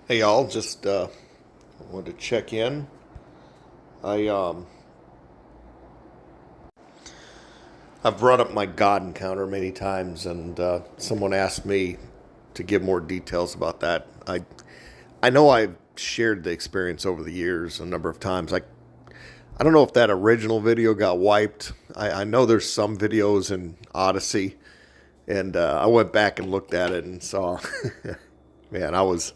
Hey y'all, just wanted to check in. I I've brought up my God encounter many times, and someone asked me to give more details about that. I know I've shared the experience over the years a number of times. I don't know if that original video got wiped. I know there's some videos in Odyssey, and I went back and looked at it and saw, man, I was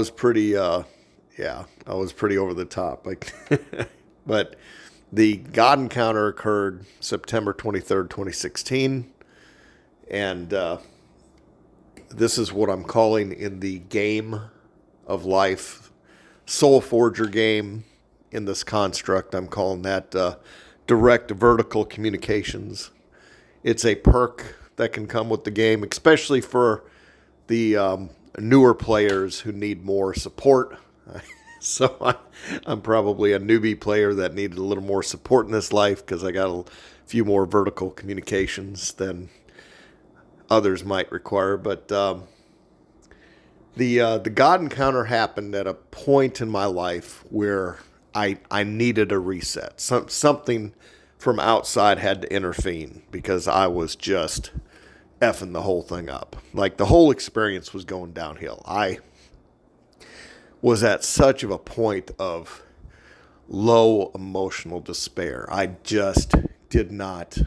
pretty yeah, I was pretty over the top. Like, but the God encounter occurred September 23rd, 2016, and this is what I'm calling in the game of life, Soul Forger game. In this construct, I'm calling that direct vertical communications. It's a perk that can come with the game, especially for the newer players who need more support. I'm probably a newbie player that needed a little more support in this life because I got a few more vertical communications than others might require. But the God encounter happened at a point in my life where I needed a reset. Something from outside had to intervene because I was just effing the whole thing up. Like, the whole experience was going downhill. I was at such of a point of low emotional despair. I just did not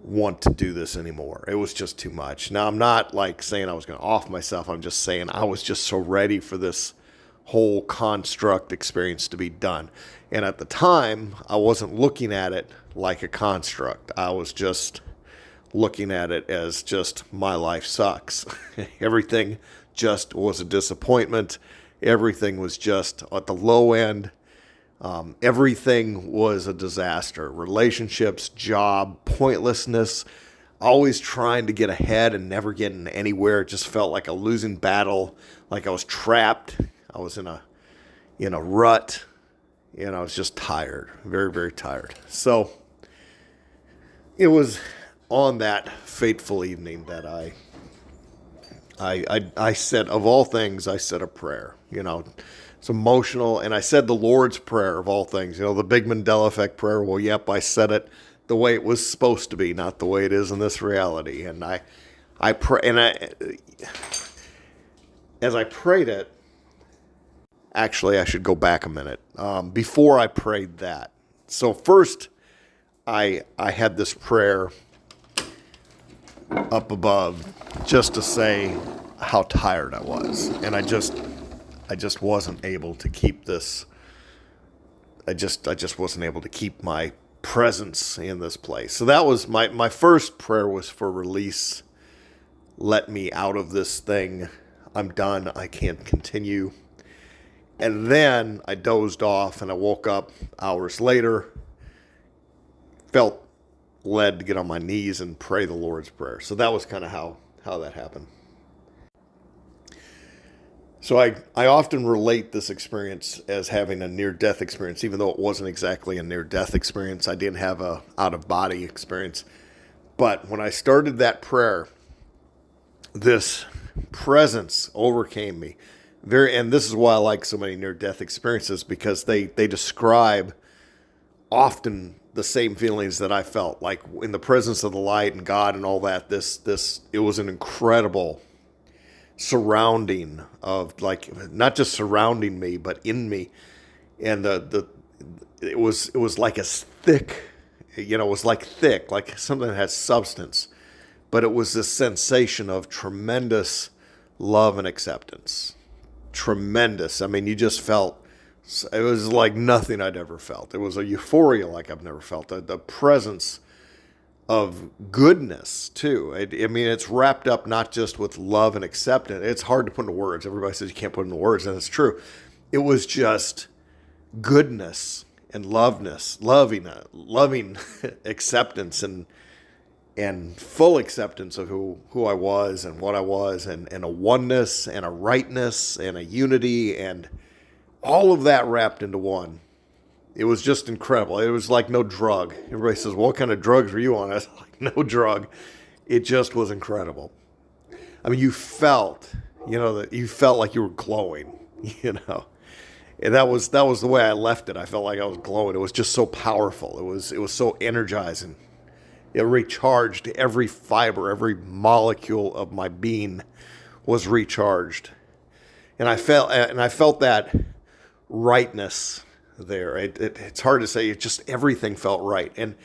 want to do this anymore. It was just too much. Now, I'm not like saying I was going to off myself. I'm just saying I was just so ready for this whole construct experience to be done. And at the time, I wasn't looking at it like a construct. I was just looking at it as just my life sucks. Everything just was a disappointment. Everything was just at the low end. Everything was a disaster. Relationships, job, pointlessness, always trying to get ahead and never getting anywhere. It just felt like a losing battle, like I was trapped. I was in a rut, and I was just tired, very, very tired. So it was on that fateful evening that I said, of all things, I said a prayer. It's emotional, and I said the Lord's Prayer of all things. The big Mandela Effect prayer. Well, yep, I said it the way it was supposed to be, not the way it is in this reality. And I pray, and as I prayed it, actually, I should go back a minute. Before I prayed that, so first, I had this prayer up above just to say how tired I was, and I just wasn't able to keep this. I just wasn't able to keep my presence in this place. So that was my first prayer, was for release. Let me out of this thing. I'm done. I can't continue. And then I dozed off, and I woke up hours later, felt led to get on my knees and pray the Lord's Prayer. So that was kind of how that happened. So I often relate this experience as having a near-death experience, even though it wasn't exactly a near-death experience. I didn't have a out-of-body experience. But when I started that prayer, this presence overcame me. And this is why I like so many near-death experiences, because they describe often the same feelings that I felt, like in the presence of the light and God and all that. It was an incredible surrounding of, like, not just surrounding me, but in me. And it was like a thick, it was like thick, like something that has substance, but it was this sensation of tremendous love and acceptance. Tremendous. I mean, you just felt, it was like nothing I'd ever felt. It was a euphoria like I've never felt. The presence of goodness, too. I mean, it's wrapped up not just with love and acceptance. It's hard to put into words. Everybody says you can't put into words, and it's true. It was just goodness and loving acceptance, and full acceptance of who I was and what I was, and a oneness and a rightness and a unity, and all of that wrapped into one. It was just incredible. It was like no drug. Everybody says, well, what kind of drugs were you on? I was like, no drug. It just was incredible. I mean, you felt that you felt like you were glowing, you know. And that was the way I left it. I felt like I was glowing. It was just so powerful. It was so energizing. It recharged every fiber, every molecule of my being was recharged. And I felt that rightness there. It's hard to say. It just everything felt right. And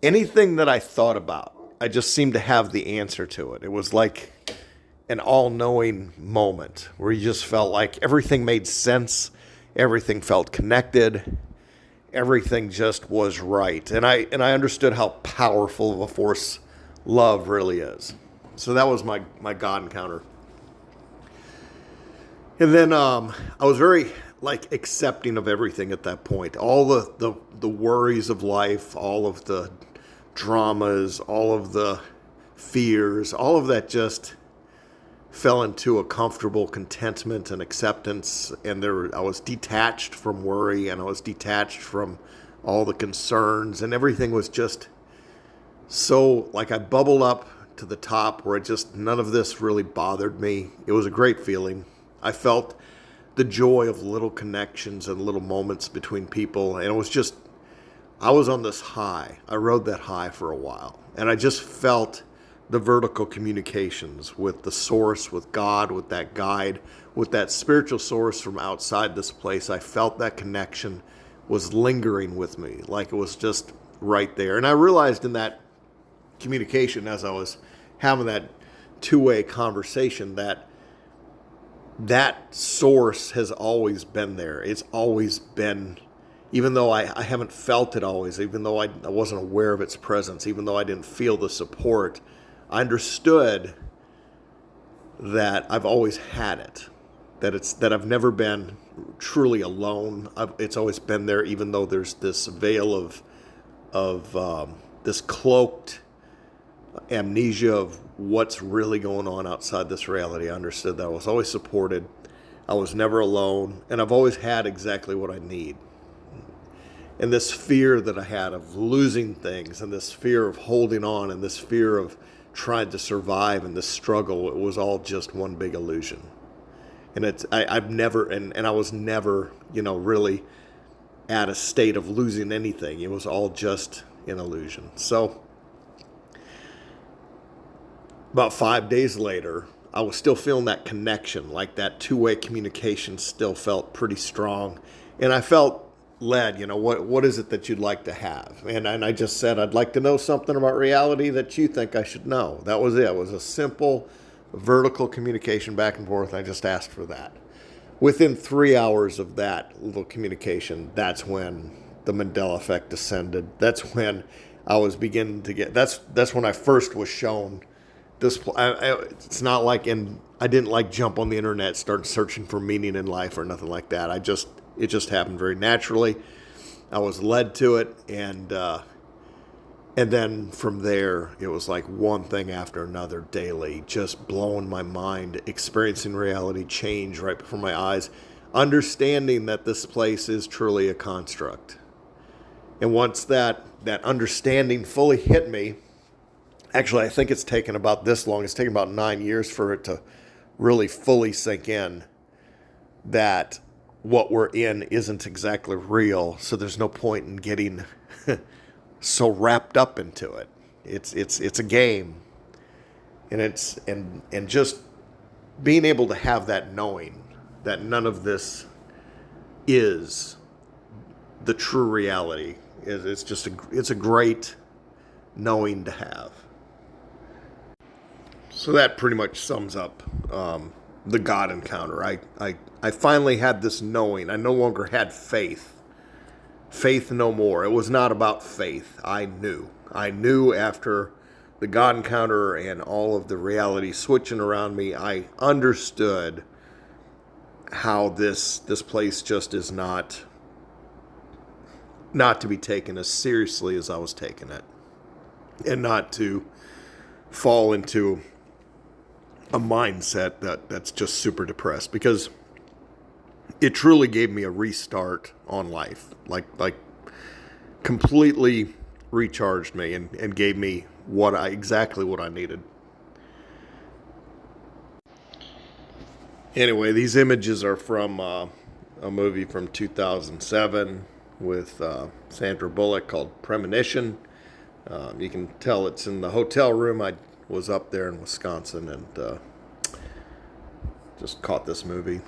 anything that I thought about, I just seemed to have the answer to it. It was like an all-knowing moment where you just felt like everything made sense, everything felt connected, everything just was right. And I understood how powerful of a force love really is. So that was my God encounter. And then I was very like accepting of everything at that point. All the worries of life, all of the dramas, all of the fears, all of that just fell into a comfortable contentment and acceptance. And I was detached from worry, and I was detached from all the concerns, and everything was just so like I bubbled up to the top where none of this really bothered me. It was a great feeling. I felt the joy of little connections and little moments between people. And I was on this high. I rode that high for a while. And I just felt the vertical communications with the source, with God, with that guide, with that spiritual source from outside this place. I felt that connection was lingering with me, like it was just right there. And I realized in that communication, as I was having that two-way conversation, that source has always been there. It's always been, even though I haven't felt it always, even though I wasn't aware of its presence, even though I didn't feel the support, I understood that I've always had it, that I've never been truly alone. It's always been there, even though there's this veil of this cloaked amnesia of what's really going on outside this reality. I understood that I was always supported. I was never alone, and I've always had exactly what I need. And this fear that I had of losing things, and this fear of holding on, and this fear of trying to survive, and this struggle, it was all just one big illusion. And I've never, and I was never, really at a state of losing anything. It was all just an illusion. So about 5 days later, I was still feeling that connection, like that two-way communication still felt pretty strong. And I felt led, what is it that you'd like to have? And I just said, I'd like to know something about reality that you think I should know. That was it. It was a simple vertical communication back and forth. I just asked for that. Within 3 hours of that little communication, that's when the Mandela Effect descended. That's when I was beginning to get, that's when I first was shown this. It's not like, I didn't like jump on the internet, start searching for meaning in life or nothing like that. It just happened very naturally. I was led to it, and then from there, it was like one thing after another daily, just blowing my mind, experiencing reality change right before my eyes, understanding that this place is truly a construct. And once that understanding fully hit me, actually, I think it's taken about this long. It's taken about 9 years for it to really fully sink in that what we're in isn't exactly real. So there's no point in getting so wrapped up into it. It's a game, and just being able to have that knowing that none of this is the true reality. It's a great knowing to have. So that pretty much sums up the God encounter. I finally had this knowing. I no longer had faith. Faith no more. It was not about faith. I knew. I knew after the God encounter and all of the reality switching around me, I understood how this place just is not to be taken as seriously as I was taking it, and not to fall into a mindset that's just super depressed, because it truly gave me a restart on life, like completely recharged me and gave me exactly what I needed. Anyway, these images are from a movie from 2007 with Sandra Bullock called Premonition. You can tell it's in the hotel room. I was up there in Wisconsin and just caught this movie.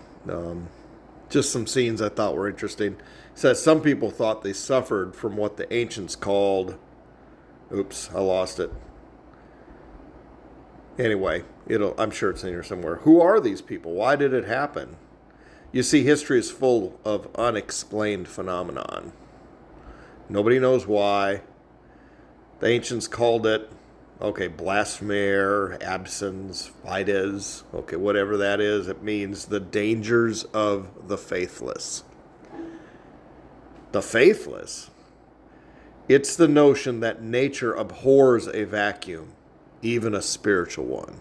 Just some scenes I thought were interesting. It says some people thought they suffered from what the ancients called. Oops, I lost it. Anyway, I'm sure it's in here somewhere. Who are these people? Why did it happen? You see, history is full of unexplained phenomenon. Nobody knows why. The ancients called it, okay, blasphemere, absens, fides, okay, whatever that is. It means the dangers of the faithless. The faithless? It's the notion that nature abhors a vacuum, even a spiritual one.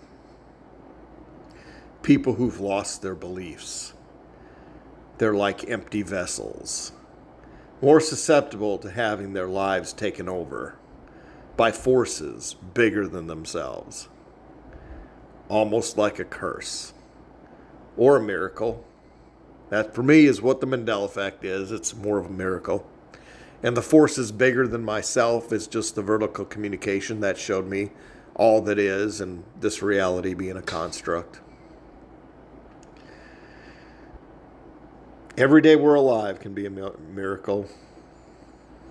People who've lost their beliefs. They're like empty vessels, more susceptible to having their lives taken over by forces bigger than themselves. Almost like a curse. Or a miracle. That, for me, is what the Mandela Effect is. It's more of a miracle. And the forces bigger than myself is just the vertical communication that showed me all that is, and this reality being a construct. Every day we're alive can be a miracle.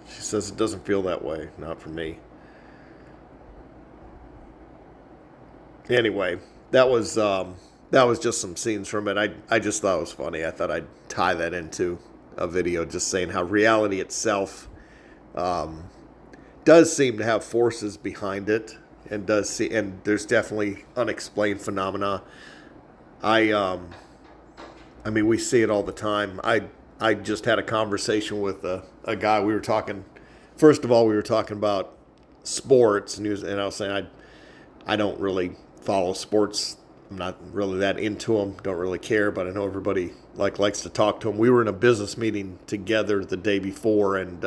She says it doesn't feel that way. Not for me. Anyway, that was just some scenes from it. I just thought it was funny. I thought I'd tie that into a video just saying how reality itself does seem to have forces behind it, and there's definitely unexplained phenomena. I mean, we see it all the time. I just had a conversation with a guy. We were talking. First of all, we were talking about sports, and I was saying I don't really follow sports. I'm not really that into them. Don't really care, but I know everybody likes to talk to them. We were in a business meeting together the day before, and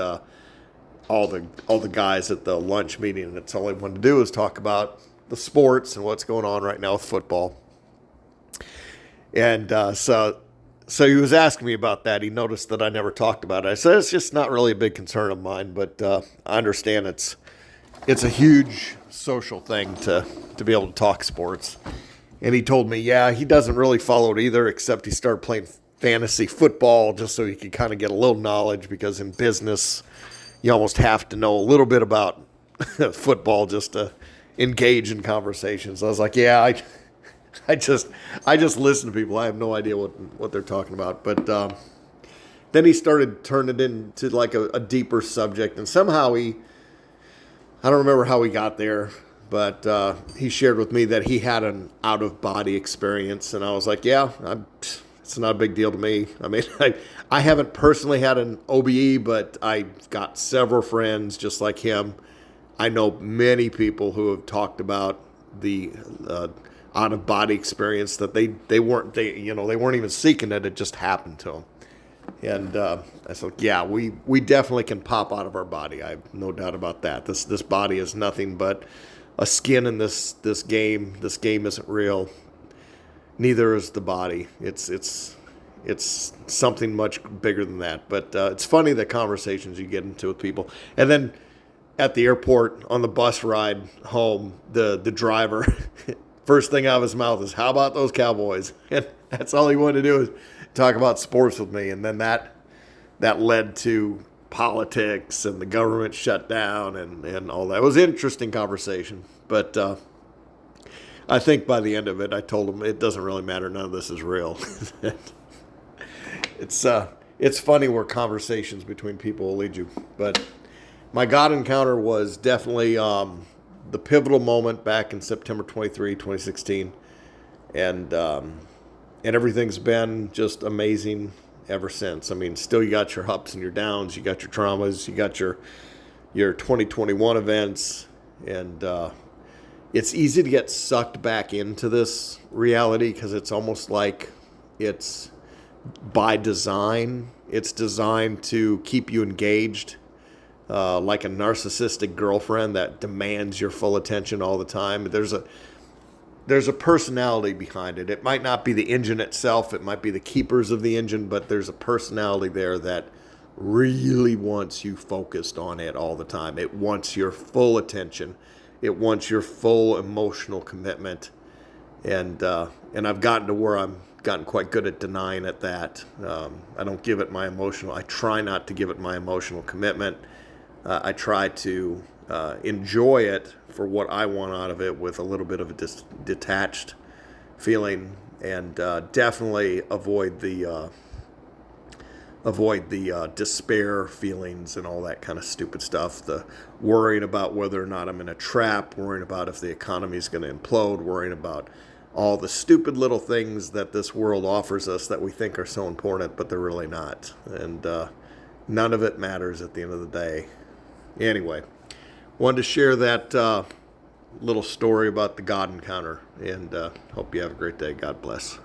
all the guys at the lunch meeting, and that's all they wanted to do was talk about the sports and what's going on right now with football. And so he was asking me about that. He noticed that I never talked about it. I said it's just not really a big concern of mine, but I understand it's a huge social thing to be able to talk sports. And he told me, yeah, he doesn't really follow it either, except he started playing fantasy football just so he could kind of get a little knowledge, because in business you almost have to know a little bit about football just to engage in conversations. I was like, yeah, I just listen to people. I have no idea what they're talking about. But then he started turning it into like a deeper subject, and somehow I don't remember how he got there, but he shared with me that he had an out-of-body experience, and I was like, yeah, it's not a big deal to me. I mean, I haven't personally had an OBE, but I've got several friends just like him. I know many people who have talked about the out-of-body experience, that they weren't even seeking it. It just happened to them. And I said, yeah, we definitely can pop out of our body. I have no doubt about that. This body is nothing but a skin in this game. This game isn't real. Neither is the body. It's something much bigger than that. But it's funny the conversations you get into with people. And then at the airport on the bus ride home, the driver, first thing out of his mouth is, how about those Cowboys? And that's all he wanted to do is talk about sports with me. And then that led to politics and the government shutdown and all that. It was an interesting conversation. But I think by the end of it, I told him it doesn't really matter. None of this is real. It's funny where conversations between people will lead you. But my God encounter was definitely the pivotal moment back in September 23, 2016. And everything's been just amazing ever since. I mean, still you got your ups and your downs, you got your traumas, you got your 2021 events, and it's easy to get sucked back into this reality because it's almost like it's by design. It's designed to keep you engaged, like a narcissistic girlfriend that demands your full attention all the time. there's a personality behind it. It might not be the engine itself, it might be the keepers of the engine, but there's a personality there that really wants you focused on it all the time. It wants your full attention. It wants your full emotional commitment. And I've gotten to where I'm gotten quite good at denying it that. I don't give it my emotional. I try not to give it my emotional commitment. I try to enjoy it for what I want out of it with a little bit of a detached feeling, and definitely avoid the despair feelings and all that kind of stupid stuff. The worrying about whether or not I'm in a trap, worrying about if the economy is going to implode, worrying about all the stupid little things that this world offers us that we think are so important, but they're really not. And none of it matters at the end of the day. Anyway, wanted to share that little story about the God encounter, and hope you have a great day. God bless.